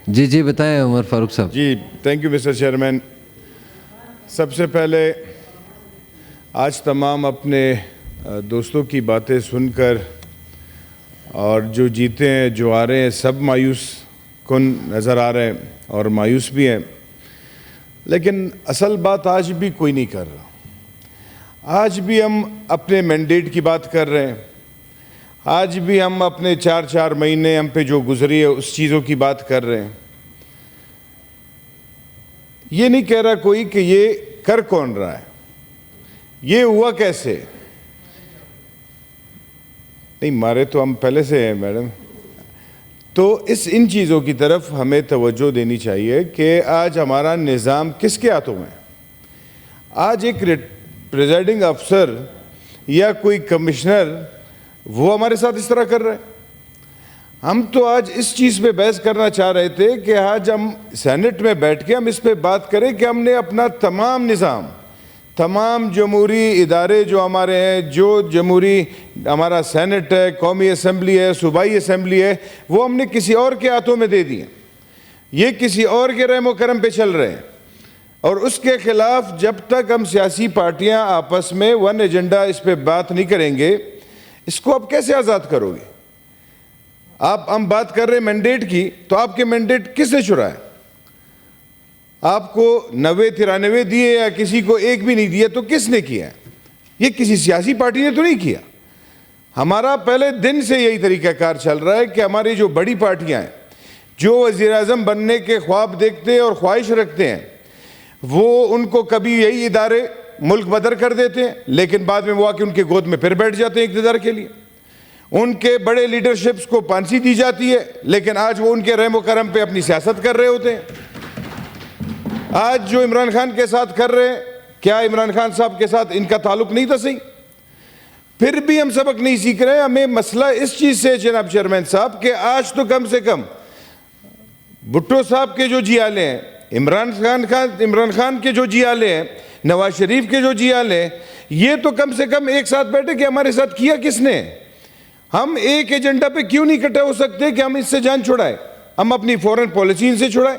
जी जी बताएं उमर फारूक साहब। जी, thank you mister chairman. सबसे पहले आज तमाम अपने दोस्तों की बातें सुनकर और जो जीते हैं जो आ रहे हैं सब मायूस कुन नज़र आ रहे हैं और मायूस भी हैं, लेकिन असल बात आज भी कोई नहीं कर रहा। आज भी हम अपने मैंडेट की बात कर रहे हैं, आज भी हम अपने 4-4 महीने हम पे जो गुजरी है उस चीज़ों की बात कर रहे हैं। ये नहीं कह रहा कोई कि ये कर कौन रहा है, ये हुआ कैसे। नहीं मारे तो हम पहले से हैं मैडम। तो इन चीज़ों की तरफ हमें तवज्जो देनी चाहिए कि आज हमारा निज़ाम किसके हाथों में है। आज एक प्रिजाइडिंग अफसर या कोई कमिश्नर वो हमारे साथ इस तरह कर रहे हैं। हम तो आज इस चीज़ पे बहस करना चाह रहे थे कि आज हम सेनेट में बैठ के हम इस पे बात करें कि हमने अपना तमाम निज़ाम, तमाम जमहूरी इदारे जो हमारे हैं, जो जमहूरी हमारा सेनेट है, कौमी असम्बली है, सूबाई असम्बली है, वो हमने किसी और के हाथों में दे दिए। ये किसी और के रहमो करम पे चल रहे हैं और उसके खिलाफ जब तक हम सियासी पार्टियां आपस में वन एजेंडा इस पे बात नहीं करेंगे, इसको आप कैसे आज़ाद करोगे। हम बात कर रहे हैं मैंडेट की, तो आपके मैंडेट किसने चुराया। आपको 90-93 दिए या किसी को एक भी नहीं दिया, तो किसने किया। ये किसी सियासी पार्टी ने तो नहीं किया। हमारा पहले दिन से यही तरीक़ाकार चल रहा है कि हमारी जो बड़ी पार्टियां हैं, जो वज़ीर-ए-आज़म बनने के ख्वाब देखते हैं और ख्वाहिश रखते हैं, वो उनको कभी यही इदारे मुल्क बदर कर देते हैं, लेकिन बाद में वो आके उनके गोद में फिर बैठ जाते हैं इक़्तिदार के लिए। उनके बड़े लीडरशिप्स को फांसी दी जाती है, लेकिन आज वो उनके रहमो करम पे अपनी सियासत कर रहे होते हैं। आज जो इमरान खान के साथ कर रहे हैं, क्या इमरान खान साहब के साथ इनका ताल्लुक नहीं था सही। फिर भी हम सबक नहीं सीख रहे। हमें मसला इस चीज़ से जनाब चेयरमैन साहब कि आज तो कम से कम भुट्टो साहब के जो जियाले हैं, इमरान खान के जो जियाले हैं, नवाज शरीफ के जो जियाले हैं, ये तो कम से कम एक साथ बैठे कि हमारे साथ किया किसने। हम एक एजेंडा पे क्यों नहीं इकट्ठे हो सकते कि हम इससे जान छुड़ाएं, हम अपनी फॉरेन पॉलिसी इनसे छुड़ाएं।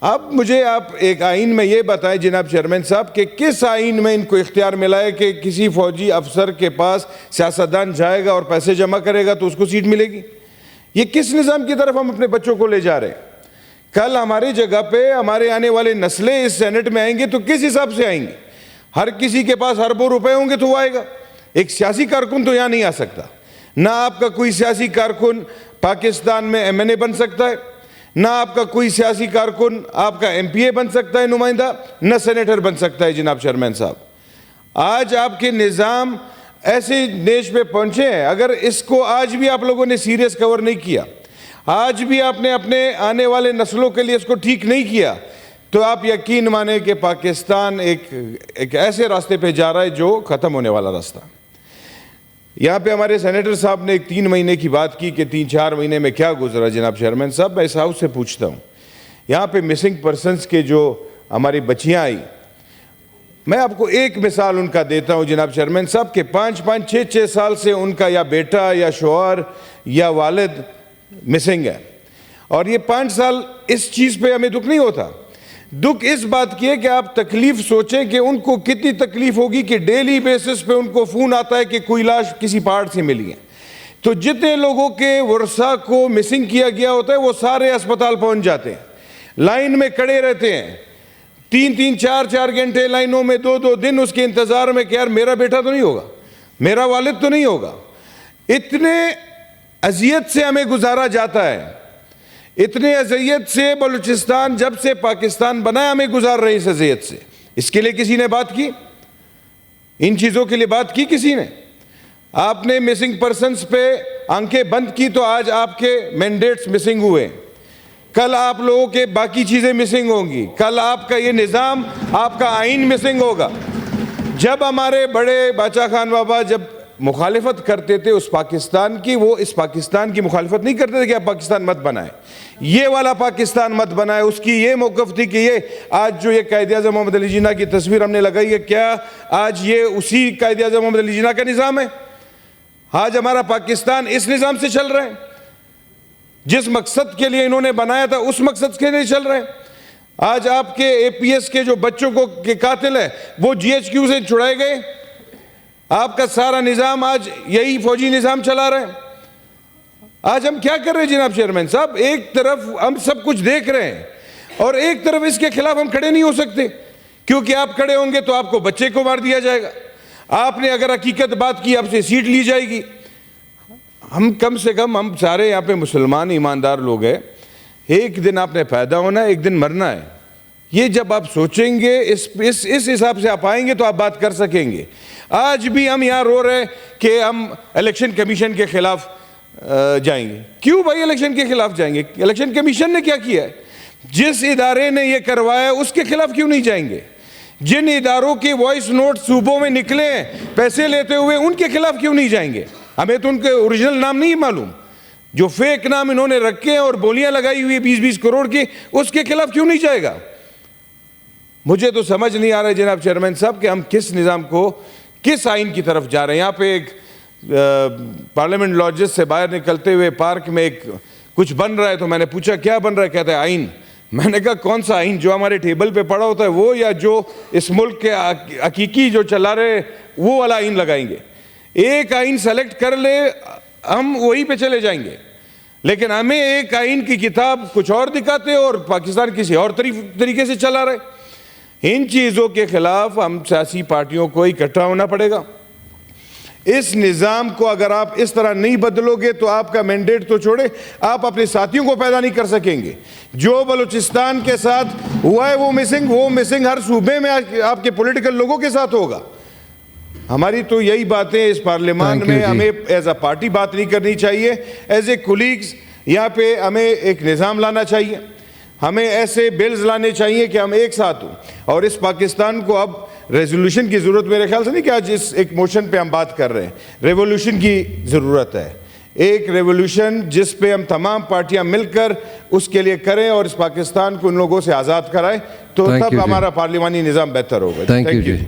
अब मुझे आप एक आइन में ये बताएं जनाब चेयरमैन साहब कि किस आइन में इनको इख्तियार मिला है कि किसी फौजी अफसर के पास सियासतदान जाएगा और पैसे जमा करेगा तो उसको सीट मिलेगी। ये किस निज़ाम की तरफ हम अपने बच्चों को ले जा रहे हैं। कल हमारी जगह पे हमारे आने वाले नस्लें इस सेनेट में आएंगे तो किस हिसाब से आएंगे। हर किसी के पास अरबों रुपए होंगे तो वो आएगा। एक सियासी कारकुन तो यहाँ नहीं आ सकता। ना आपका कोई सियासी कारकुन पाकिस्तान में MNA बन सकता है, ना आपका कोई सियासी कारकुन आपका MPA बन सकता है नुमाइंदा, ना सेनेटर बन सकता है जनाब चेयरमैन साहब। आज आपके निज़ाम ऐसे देश पे पहुंचे हैं, अगर इसको आज भी आप लोगों ने सीरियस कवर नहीं किया, आज भी आपने अपने आने वाले नस्लों के लिए इसको ठीक नहीं किया, तो आप यकीन माने कि पाकिस्तान एक ऐसे रास्ते पे जा रहा है जो ख़त्म होने वाला रास्ता। यहाँ पे हमारे सेनेटर साहब ने 3 महीने की बात की कि 3-4 महीने में क्या गुजरा। जनाब चेयरमैन साहब, मैं इस हाउस से पूछता हूँ, यहाँ पे मिसिंग पर्सनस के जो हमारी बच्चियाँ आई, मैं आपको एक मिसाल उनका देता हूँ जनाब चेयरमैन साहब के 5-5, 6-6 साल से उनका या बेटा या शौहर या वालिद मिसिंग है। और ये 5 साल इस चीज़ पे हमें दुख नहीं होता। दुख इस बात की है कि आप तकलीफ सोचें कि उनको कितनी तकलीफ होगी कि डेली बेसिस पे उनको फ़ोन आता है कि कोई लाश किसी पहाड़ से मिली है। तो जितने लोगों के वर्षा को मिसिंग किया गया होता है वो सारे अस्पताल पहुंच जाते हैं, लाइन में खड़े रहते हैं 3-3, 4-4 घंटे लाइनों में, 2-2 दिन उसके इंतज़ार में कि यार मेरा बेटा तो नहीं होगा, मेरा वालिद तो नहीं होगा। इतने अजियत से हमें गुजारा जाता है, इतने अज़ियत से बलूचिस्तान जब से पाकिस्तान बना हमें गुजार रही इस अज़ियत से। इसके लिए किसी ने बात की, इन चीज़ों के लिए बात की किसी ने। आपने मिसिंग पर्सन्स पे आंखें बंद की तो आज आपके मैंडेट्स मिसिंग हुए, कल आप लोगों के बाकी चीज़ें मिसिंग होंगी, कल आपका ये निज़ाम, आपका आइन मिसिंग होगा। जब हमारे बड़े बादशाह खान बाबा जब मुखालिफत करते थे उस पाकिस्तान की, वो इस पाकिस्तान की मुखालिफत नहीं करते थे कि आप पाकिस्तान मत बनाए, ये वाला पाकिस्तान मत बनाए। उसकी ये मौक़िफ़ थी कि ये आज जो ये कायद-ए-आज़म मोहम्मद अली जिन्ना की तस्वीर हमने लगाई है, क्या आज ये उसी कायद-ए-आज़म मोहम्मद अली जिन्ना का निज़ाम है। आज हमारा पाकिस्तान इस निज़ाम से चल रहा है। जिस मकसद के लिए इन्होंने बनाया था उस मकसद के लिए चल रहे हैं। आज आपके एपीएस के जो बच्चों को के कातिल है वो जीएचक्यू से छुड़ाए गए। आपका सारा निजाम आज यही फौजी निजाम चला रहे हैं। आज हम क्या कर रहे हैं जनाब चेयरमैन साहब, एक तरफ हम सब कुछ देख रहे हैं और एक तरफ इसके खिलाफ हम खड़े नहीं हो सकते, क्योंकि आप खड़े होंगे तो आपको बच्चे को मार दिया जाएगा, आपने अगर हकीकत बात की आपसे सीट ली जाएगी। हम कम से कम, हम सारे यहाँ पे मुसलमान ईमानदार लोग हैं, एक दिन आपने पैदा होना है, एक दिन मरना है। ये जब आप सोचेंगे इस हिसाब से आप आएंगे तो आप बात कर सकेंगे। आज भी हम यहाँ रो रहे हैं कि हम इलेक्शन कमीशन के खिलाफ जाएंगे। क्यों भाई इलेक्शन के खिलाफ जाएंगे? इलेक्शन कमीशन ने क्या किया है? जिस इदारे ने ये करवाया उसके खिलाफ क्यों नहीं जाएंगे? जिन इदारों के वॉइस नोट सूबों में निकले हैं पैसे लेते हुए, उनके खिलाफ क्यों नहीं जाएंगे? हमें तो उनके ओरिजिनल नाम नहीं मालूम, जो फेक नाम इन्होंने रखे हैं और बोलियां लगाई हुई 20-20 करोड़ की, उसके खिलाफ क्यों नहीं जाएगा? मुझे तो समझ नहीं आ रहा है जनाब चेयरमैन साहब कि हम किस निज़ाम को, किस आइन की तरफ जा रहे हैं। यहाँ पे एक पार्लियामेंट लॉजेस से बाहर निकलते हुए पार्क में एक कुछ बन रहा है, तो मैंने पूछा क्या बन रहा है? कहता है आइन। मैंने कहा कौन सा आइन? जो हमारे टेबल पे पड़ा होता है वो, या जो इस मुल्क के हकीकी जो चला रहे वो वाला आइन लगाएंगे? एक आइन सेलेक्ट कर ले, हम वहीं पे चले जाएंगे, लेकिन हमें एक आइन की किताब कुछ और दिखाते और पाकिस्तान किसी और तरीके से चला रहे। इन चीज़ों के खिलाफ हम सियासी पार्टियों को इकट्ठा होना पड़ेगा। इस निज़ाम को अगर आप इस तरह नहीं बदलोगे तो आपका मैंडेट तो छोड़े, आप अपने साथियों को पैदा नहीं कर सकेंगे। जो बलूचिस्तान के साथ हुआ है वो मिसिंग हर सूबे में आपके पॉलिटिकल लोगों के साथ होगा। हमारी तो यही बातें इस पार्लियामान में, हमें एज अ पार्टी बात नहीं करनी चाहिए, एज ए कोलीग्स यहाँ पे हमें एक निज़ाम लाना चाहिए, हमें ऐसे बिल्स लाने चाहिए कि हम एक साथ हों। और इस पाकिस्तान को अब रेजोल्यूशन की ज़रूरत मेरे ख्याल से नहीं कि आज इस एक मोशन पे हम बात कर रहे हैं, रेवोल्यूशन की ज़रूरत है। एक रेवोल्यूशन जिस पे हम तमाम पार्टियां मिलकर उसके लिए करें और इस पाकिस्तान को उन लोगों से आज़ाद कराएं, तो तब हमारा पार्लिमानी निज़ाम बेहतर होगा। Thank you ji.